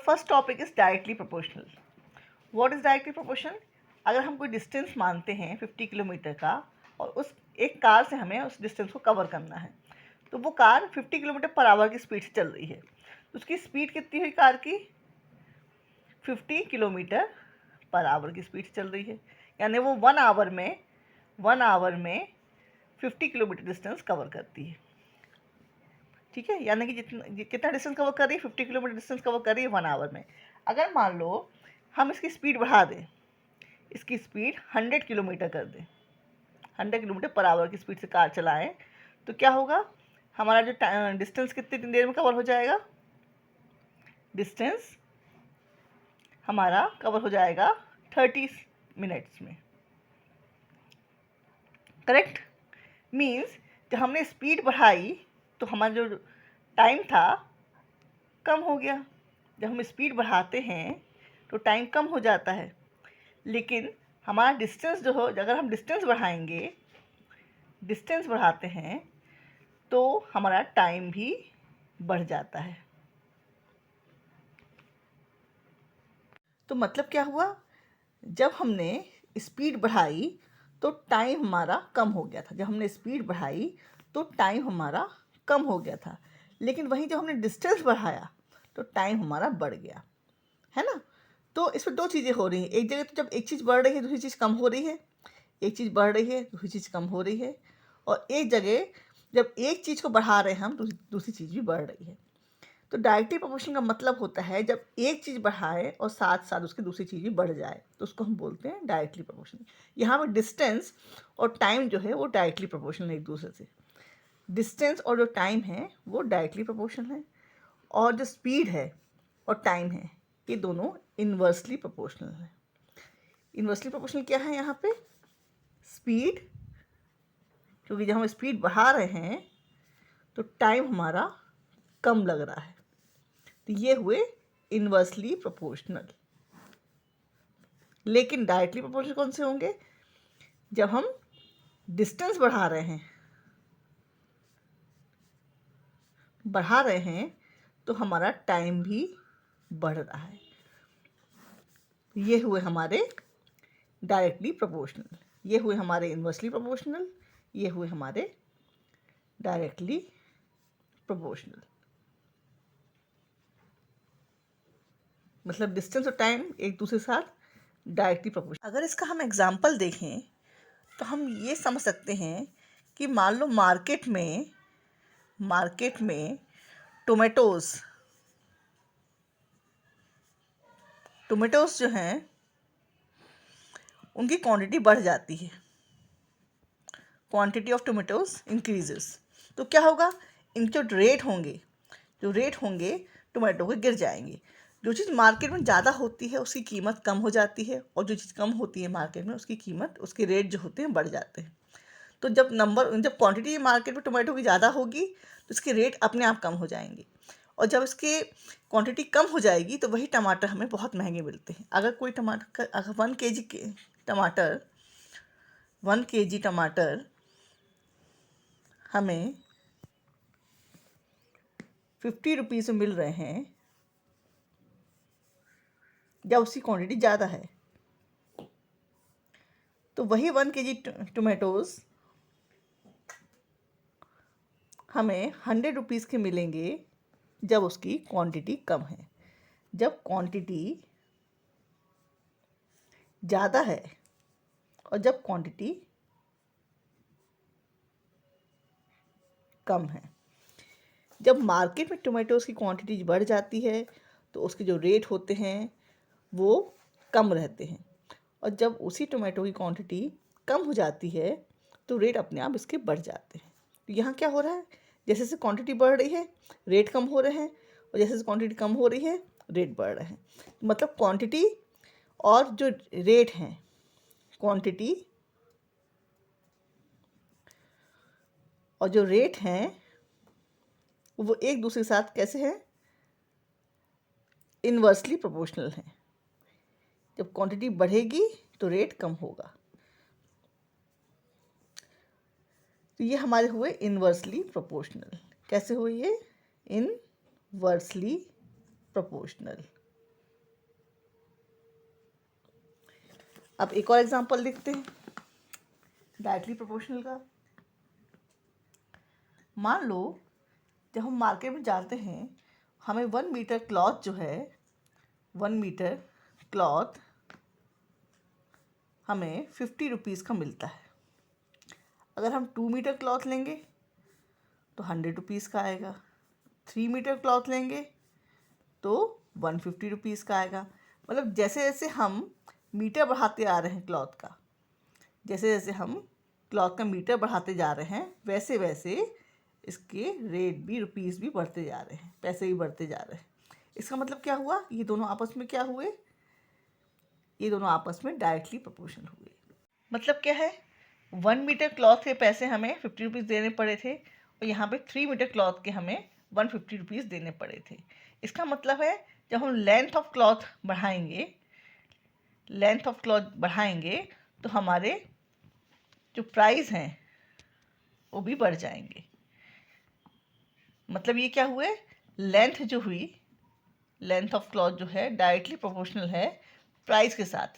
First topic is directly proportional. What is directly proportional? अगर हम कोई डिस्टेंस मानते हैं 50 किलोमीटर का और उस एक कार से हमें उस डिस्टेंस को कवर करना है, तो वो कार 50 किलोमीटर पर आवर की स्पीड से चल रही है, तो उसकी स्पीड कितनी हुई कार की? 50 किलोमीटर पर आवर की स्पीड से चल रही है, यानी वो 1 आवर में 50 किलोमीटर डिस्टेंस कवर करती है। ठीक है, यानी कि कितना डिस्टेंस कवर कर रही है? 50 किलोमीटर डिस्टेंस कवर कर रही है 1 आवर में। अगर मान लो हम इसकी स्पीड बढ़ा दें, इसकी स्पीड 100 किलोमीटर कर दें, 100 किलोमीटर पर आवर की स्पीड से कार चलाएं, तो क्या होगा? हमारा जो डिस्टेंस कितनी देर में कवर हो जाएगा? डिस्टेंस हमारा कवर हो जाएगा 30 मिनट्स में। करेक्ट? मीन्स जब हमने स्पीड बढ़ाई तो हमारा जो टाइम था कम हो गया। जब हम स्पीड बढ़ाते हैं तो टाइम कम हो जाता है, लेकिन हमारा डिस्टेंस जो हो, अगर हम डिस्टेंस बढ़ाते हैं तो हमारा टाइम भी बढ़ जाता है। तो मतलब क्या हुआ? जब हमने स्पीड बढ़ाई तो टाइम हमारा कम हो गया था। जब हमने स्पीड बढ़ाई तो टाइम हमारा कम हो गया था, लेकिन वहीं जब हमने डिस्टेंस बढ़ाया तो टाइम हमारा बढ़ गया, है ना? तो इसमें दो चीज़ें हो रही हैं। एक जगह तो जब एक चीज़ बढ़ रही है दूसरी चीज़ कम हो रही है, एक चीज़ बढ़ रही है दूसरी चीज़ कम हो रही है, और एक जगह जब एक चीज़ को बढ़ा रहे हैं हम तो दूसरी चीज़ भी बढ़ रही है। तो डायरेक्टली प्रोपोर्शनल का मतलब होता है जब एक चीज़ बढ़ाए और साथ साथ उसकी दूसरी चीज़ भी बढ़ जाए, तो उसको हम बोलते हैं डायरेक्टली प्रोपोर्शनल। यहाँ पर डिस्टेंस और टाइम जो है वो डायरेक्टली प्रोपोर्शनल है एक दूसरे से। डिस्टेंस और जो टाइम है वो डायरेक्टली प्रोपोर्शनल है, और जो स्पीड है और टाइम है ये दोनों इन्वर्सली प्रोपोर्शनल है। इन्वर्सली प्रोपोर्शनल क्या है यहाँ पे? स्पीड, क्योंकि जब हम स्पीड बढ़ा रहे हैं तो टाइम हमारा कम लग रहा है, तो ये हुए इन्वर्सली प्रोपोर्शनल। लेकिन डायरेक्टली प्रोपोर्शनल कौन से होंगे? जब हम डिस्टेंस बढ़ा रहे हैं तो हमारा टाइम भी बढ़ रहा है। ये हुए हमारे डायरेक्टली प्रोपोर्शनल, ये हुए हमारे इन्वर्सली प्रोपोर्शनल, ये हुए हमारे डायरेक्टली प्रोपोर्शनल। मतलब डिस्टेंस और टाइम एक दूसरे के साथ डायरेक्टली प्रोपोर्शनल। अगर इसका हम एग्जांपल देखें तो हम ये समझ सकते हैं कि मान लो मार्केट में टोमेटोज़ जो हैं उनकी क्वांटिटी बढ़ जाती है, क्वांटिटी ऑफ टोमेटोज़ इंक्रीजेस। तो क्या होगा? इनके जो रेट होंगे टोमेटो के गिर जाएंगे। जो चीज़ मार्केट में ज़्यादा होती है उसकी कीमत कम हो जाती है, और जो चीज़ कम होती है मार्केट में उसके रेट जो होते हैं बढ़ जाते हैं। तो जब क्वांटिटी मार्केट में टोमेटो की ज़्यादा होगी तो इसके रेट अपने आप कम हो जाएंगे, और जब इसके क्वांटिटी कम हो जाएगी तो वही टमाटर हमें बहुत महंगे मिलते हैं। अगर 1 केजी टमाटर हमें 50 रुपीज़ में मिल रहे हैं, जब उसकी क्वांटिटी ज़्यादा है, तो वही 1 केजी टोमेटोज़ हमें 100 रुपीज़ के मिलेंगे जब उसकी क्वांटिटी कम है। जब क्वांटिटी ज़्यादा है और जब क्वांटिटी कम है। जब मार्केट में टोमेटोज़ की क्वांटिटी बढ़ जाती है तो उसके जो रेट होते हैं वो कम रहते हैं, और जब उसी टोमेटो की क्वांटिटी कम हो जाती है तो रेट अपने आप इसके बढ़ जाते हैं। तो यहाँ क्या हो रहा है? जैसे जैसे क्वांटिटी बढ़ रही है रेट कम हो रहे हैं, और जैसे जैसे क्वांटिटी कम हो रही है रेट बढ़ रहे हैं। मतलब क्वांटिटी और जो रेट हैं, क्वांटिटी और जो रेट हैं वो एक दूसरे के साथ कैसे हैं? इन्वर्सली प्रोपोर्शनल हैं। जब क्वांटिटी बढ़ेगी तो रेट कम होगा। तो ये हमारे हुए इन्वर्सली प्रोपोर्शनल। कैसे हुए ये? Inversely proportional. अब एक और एग्जांपल देखते हैं डायरेक्टली प्रोपोर्शनल का। मान लो जब हम मार्केट में जाते हैं, हमें 1 मीटर क्लॉथ जो है, 1 मीटर क्लॉथ हमें 50 रुपीज़ का मिलता है। अगर हम 2 मीटर क्लॉथ लेंगे तो 100 रुपीज़ का आएगा। 3 मीटर क्लॉथ लेंगे तो 150 रुपीज़ का आएगा। मतलब जैसे जैसे हम मीटर बढ़ाते आ रहे हैं क्लॉथ का, जैसे जैसे हम क्लॉथ का मीटर बढ़ाते जा रहे हैं, वैसे वैसे इसके रेट भी, रुपीज़ भी बढ़ते जा रहे हैं, पैसे भी बढ़ते जा रहे हैं। इसका मतलब क्या हुआ, ये दोनों आपस में क्या हुए, ये दोनों आपस में डायरेक्टली प्रोपोर्शनल हुए। मतलब क्या है, 1 मीटर क्लॉथ के पैसे हमें 50 रुपीज़ देने पड़े थे और यहाँ पे 3 मीटर क्लॉथ के हमें 150 रुपीज़ देने पड़े थे। इसका मतलब है जब हम लेंथ ऑफ क्लॉथ बढ़ाएंगे तो हमारे जो प्राइस हैं वो भी बढ़ जाएंगे। मतलब ये क्या हुए, लेंथ जो हुई, लेंथ ऑफ क्लॉथ जो है डायरेक्टली प्रोपोर्शनल है प्राइस के साथ।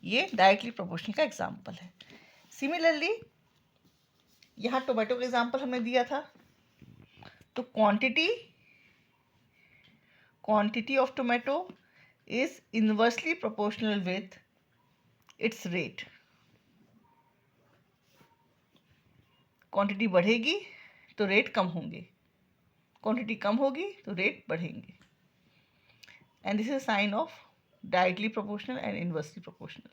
ये डायरेक्टली प्रोपोर्शनल का एग्जाम्पल है। सिमिलरली यहाँ टोमेटो का एग्जाम्पल हमने दिया था, तो quantity of tomato is inversely proportional with its rate. Quantity बढ़ेगी तो रेट कम होंगे, क्वांटिटी कम होगी तो रेट बढ़ेंगे। And this is sine of directly proportional and inversely proportional.